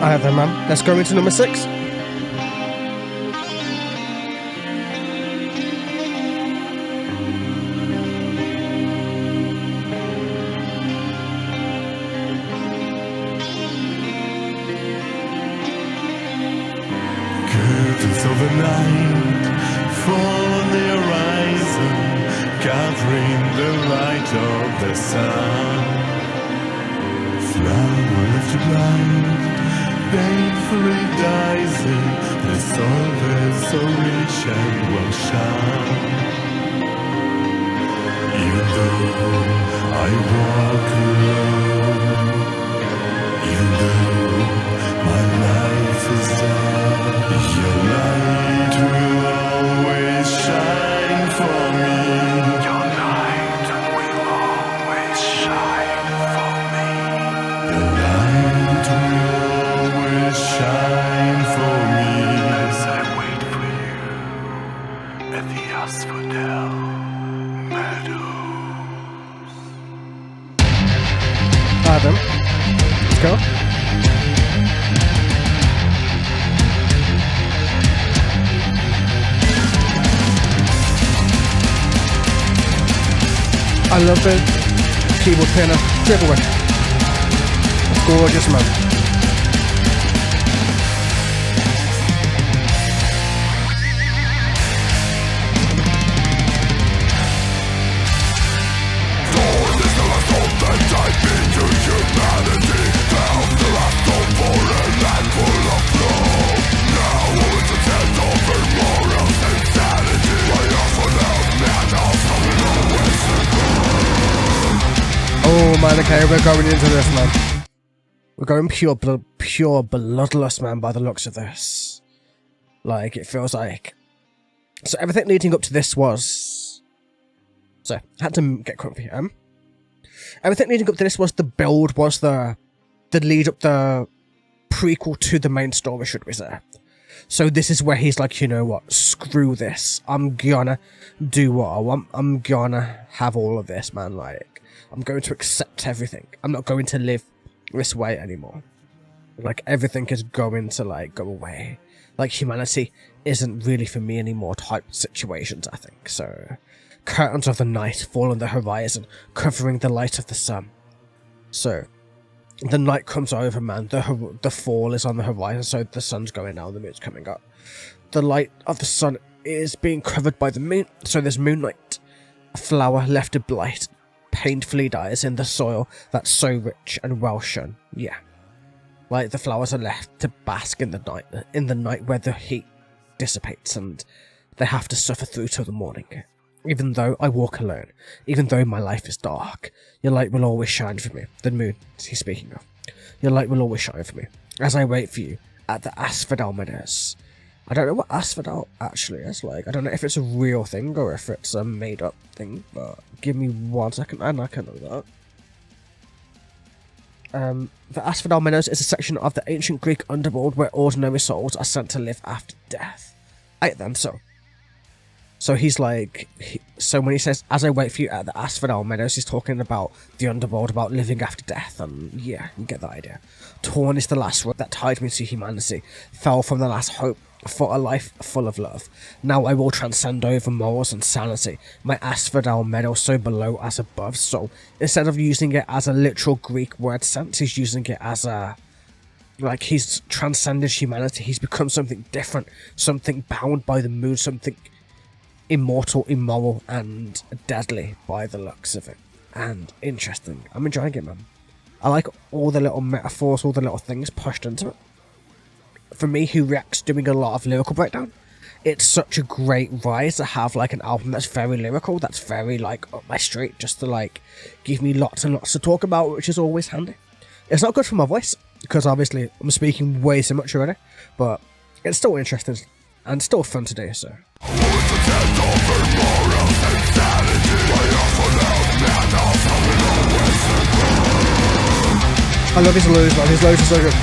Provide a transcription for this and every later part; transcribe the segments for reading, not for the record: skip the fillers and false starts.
Alright then, man. Let's go into number 6. Curtains of the night fall on the horizon, gathering the light of the sun. Flower left to blind, painfully dies in the soul that's so rich and well shone. Even though I walk alone, even though my life is dark, your light will always shine for me. Your light will always shine for me. Your light will always shine for me. As I wait for you at the Asphodel Meadows. Adam, let's go. I love the keyboard piano. Everywhere. It's gorgeous, man. Oh man, okay, we're going into this, man. We're going pure bloodlust, man, by the looks of this. Like, it feels like... So everything leading up to this was... So, I had to get comfy, everything leading up to this was the build, was the lead up, the prequel to the main story, should we say. So this is where he's like, you know what, screw this. I'm gonna do what I want. I'm gonna have all of this, man, like... I'm going to accept everything. I'm not going to live this way anymore. Like, everything is going to, like, go away. Like, humanity isn't really for me anymore type situations, I think. So, curtains of the night fall on the horizon, covering the light of the sun. So, the night comes over, man. The fall is on the horizon, so the sun's going down, the moon's coming up. The light of the sun is being covered by the moon, so there's moonlight. A flower left to blight painfully dies in the soil that's so rich and well shone. Yeah. Like, the flowers are left to bask in the night where the heat dissipates and they have to suffer through till the morning. Even though I walk alone, even though my life is dark, your light will always shine for me. The moon, he's speaking of. Your light will always shine for me, as I wait for you at the Asphodel Meadows. I don't know what Asphodel actually is, like, I don't know if it's a real thing or if it's a made up thing, but give me 1 second and I can know that. The Asphodel Meadows is a section of the ancient Greek underworld where ordinary souls are sent to live after death. Right then, so he's like, so when he says, as I wait for you at the Asphodel Meadows, he's talking about the underworld, about living after death, and yeah, you get the idea. Torn is the last rope that tied me to humanity, fell from the last hope for a life full of love. Now I will transcend over morals and sanity, my Asphodel Meadow so below as above, so instead of using it as a literal Greek word sense, he's using it as a, like, he's transcended humanity, he's become something different, something bound by the moon, something immortal, immoral, and deadly by the looks of it. And interesting. I'm enjoying it, man. I like all the little metaphors, all the little things pushed into it. For me, who reacts doing a lot of lyrical breakdown, it's such a great rise to have, like, an album that's very lyrical, that's very, like, up my street, just to, like, give me lots and lots to talk about, which is always handy. It's not good for my voice, because obviously I'm speaking way too much already, but it's still interesting and still fun to do, so. I love his lows, man. His lows are so good.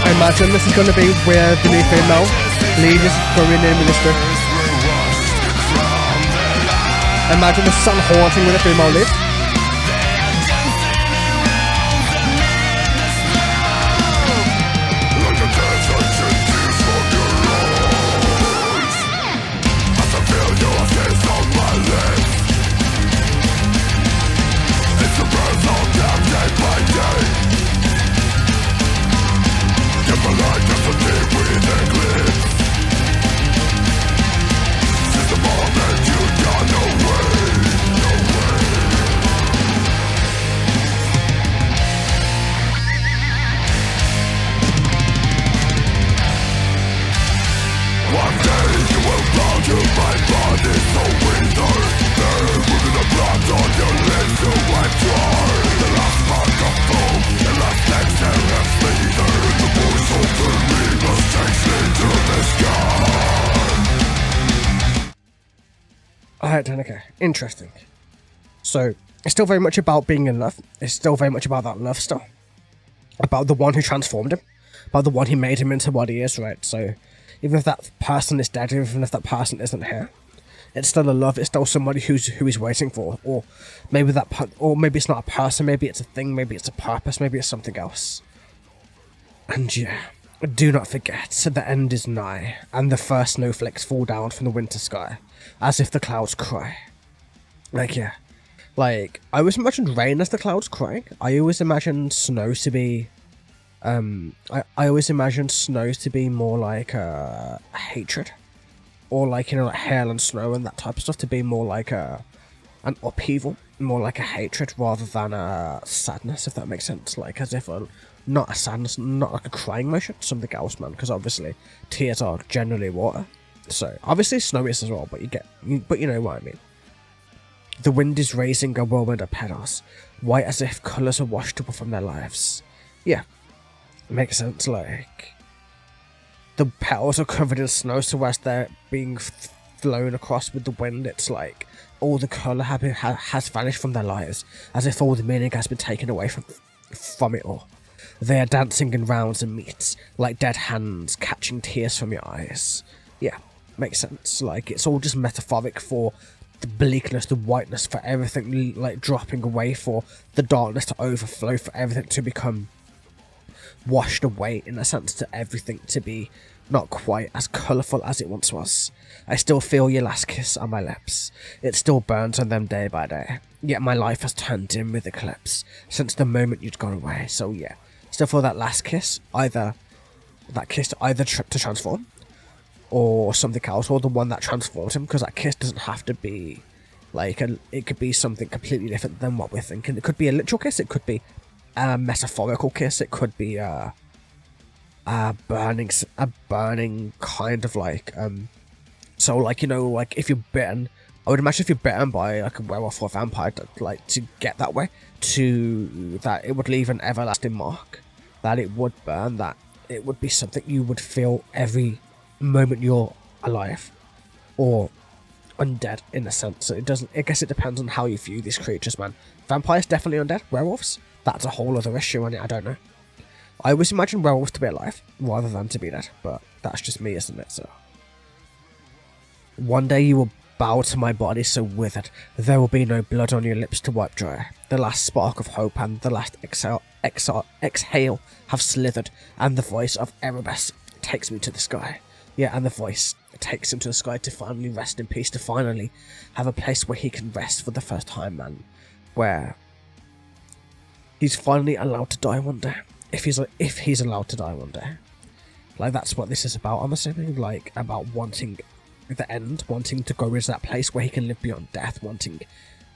I imagine this is going to be where the new female lead is going in with this group. Imagine the sun haunting with a female lead. Alright, okay. Interesting. So, it's still very much about being in love. It's still very much about that love still. About the one who transformed him. About the one who made him into what he is, right? So, even if that person is dead, even if that person isn't here, it's still a love. It's still somebody who he's waiting for. Or maybe maybe it's not a person, maybe it's a thing, maybe it's a purpose, maybe it's something else. And yeah, do not forget, the end is nigh, and the first snowflakes fall down from the winter sky, as if the clouds cry. Like, yeah. Like, I always imagined rain as the clouds crying. I always imagined snow to be... I always imagined snow to be more like hatred. Or like, you know, like hail and snow and that type of stuff to be more like an upheaval. More like a hatred rather than a sadness, if that makes sense. Like, as if not a sadness, not like a crying motion, something else, man. Because obviously, tears are generally water. So, obviously snow is as well, but you know what I mean. The wind is raising a whirlwind of petals, white as if colours are washed up from their lives. Yeah, makes sense, like... The petals are covered in snow, so as they're being flown across with the wind, it's like all the colour has vanished from their lives, as if all the meaning has been taken away from it all. They are dancing in rounds and meets, like dead hands catching tears from your eyes. Yeah, makes sense. Like, it's all just metaphoric for the bleakness, the whiteness, for everything like dropping away, for the darkness to overflow, for everything to become washed away, in a sense, to everything to be not quite as colourful as it once was. I still feel your last kiss on my lips. It still burns on them day by day. Yet my life has turned dim with eclipse since the moment you'd gone away. So yeah, still feel that last kiss, either that kiss to transform, or something else, or the one that transforms him, because that kiss doesn't have to be like it could be something completely different than what we're thinking. It could be a literal kiss, it could be a metaphorical kiss, it could be a burning kind of like so like, you know, like if you're bitten, I would imagine if you're bitten by like a werewolf or a vampire, like to get that way, to that it would leave an everlasting mark, that it would burn, that it would be something you would feel every moment you're alive or undead, in a sense. So it doesn't, I guess it depends on how you view these creatures, man. Vampires definitely undead, werewolves, that's a whole other issue, and I don't know. I always imagine werewolves to be alive rather than to be dead, but that's just me, isn't it? So one day you will bow to my body so withered there will be no blood on your lips to wipe dry. The last spark of hope and the last exhale have slithered, and the voice of Erebus takes me to the sky. Yeah, and the voice takes him to the sky to finally rest in peace, to finally have a place where he can rest for the first time, man. Where he's finally allowed to die one day. If he's allowed to die one day. Like, that's what this is about, I'm assuming. Like, about wanting the end, wanting to go into that place where he can live beyond death, wanting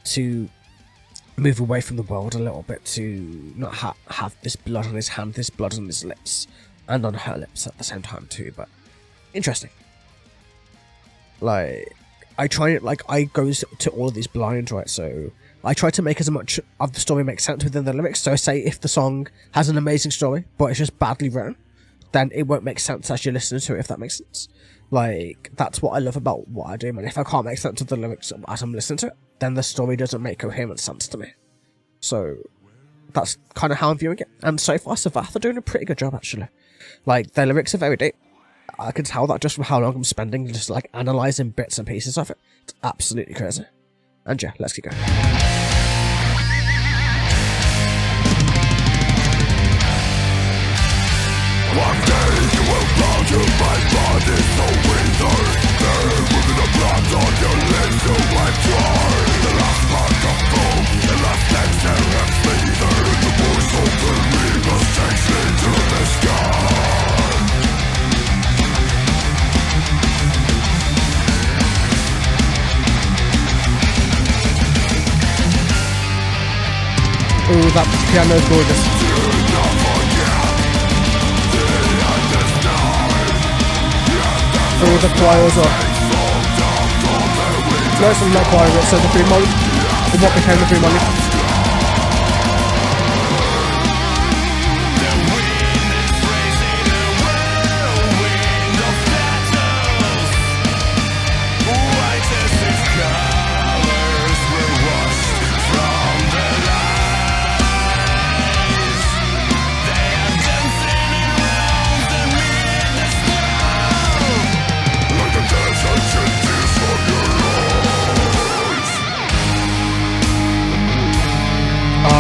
to move away from the world a little bit, to not have this blood on his hand, this blood on his lips, and on her lips at the same time too. But interesting. Like, I go to all of these blind, right? So I try to make as much of the story make sense within the lyrics. So say if the song has an amazing story, but it's just badly written, then it won't make sense as you're listening to it, if that makes sense. Like, that's what I love about what I do, man. If I can't make sense of the lyrics as I'm listening to it, then the story doesn't make coherent sense to me. So That's kind of how I'm viewing it. And so far, Saphath are doing a pretty good job, actually. Like, their lyrics are very deep. I can tell that just from how long I'm spending just, like, analysing bits and pieces of it. It's absolutely crazy. And yeah, let's keep going. One day you will bow to my body so withered. There will be the blood on your lips to wipe dry. The last part of hope, the last exhale and breather. The voice of the rivers takes me to the sky. Ooh, that piano's gorgeous. Ooh, the choirs are... No, it's not choir, it's the free molly. It's what became the free molly.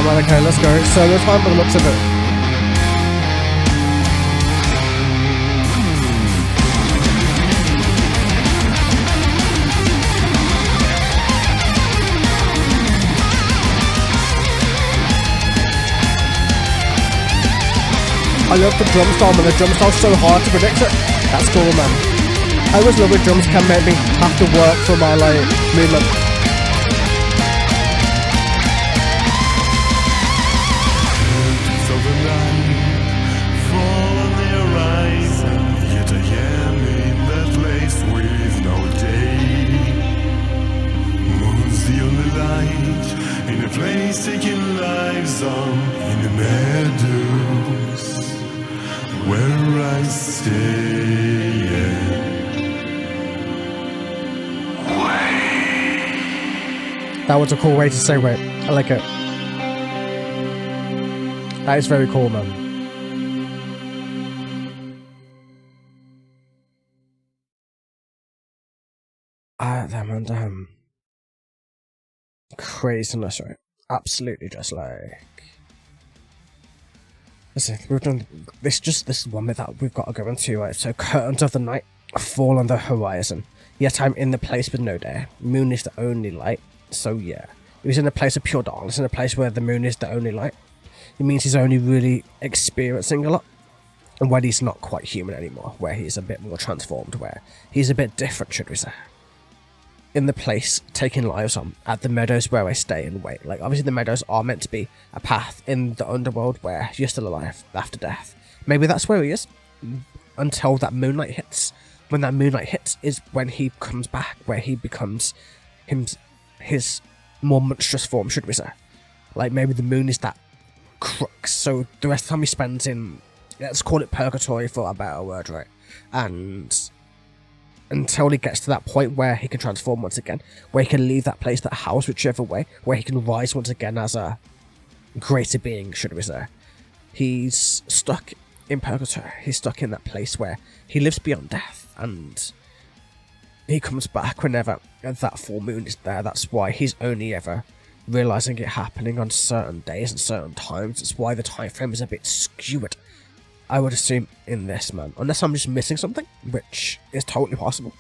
Right, okay, let's go. So let's find by the looks of it. I love the drum style, but the drum style's so hard to predict it. That's cool, man. I always love when drums can make me have to work for my, like, movement. Taking lives on in the meadows where I stay. That was a cool way to say wait. I like it. That is very cool, man. Damn. Craziness, right? Absolutely, just like... Listen, we've done this. This one bit that we've got to go into, right? So, curtains of the night fall on the horizon. Yet I'm in the place with no day. Moon is the only light. So yeah, he's in a place of pure darkness, in a place where the moon is the only light. It means he's only really experiencing a lot, and when he's not quite human anymore, where he's a bit more transformed, where he's a bit different, should we say. In the place taking lives on, at the meadows where I stay and wait. Like, obviously the meadows are meant to be a path in the underworld where you're still alive after death. Maybe that's where he is, until that moonlight hits. When that moonlight hits is when he comes back, where he becomes his more monstrous form, should we say. Like, maybe the moon is that crux, so the rest of the time he spends in, let's call it purgatory for a better word, right? And until he gets to that point where he can transform once again, where he can leave that place, that house, whichever way, where he can rise once again as a greater being, should we say. He's stuck in purgatory. He's stuck in that place where he lives beyond death, and he comes back whenever that full moon is there. That's why he's only ever realizing it happening on certain days and certain times. It's why the time frame is a bit skewed, I would assume, in this, man. Unless I'm just missing something, which is totally possible,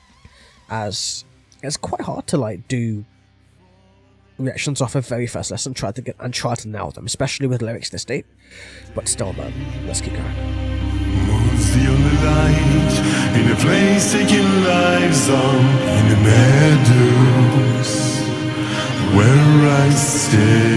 as it's quite hard to, like, do reactions off a very first lesson, try to nail them, especially with lyrics this deep. But still, man, let's keep going. Moon's the only light in a place taking lives on in the meadows where I stay.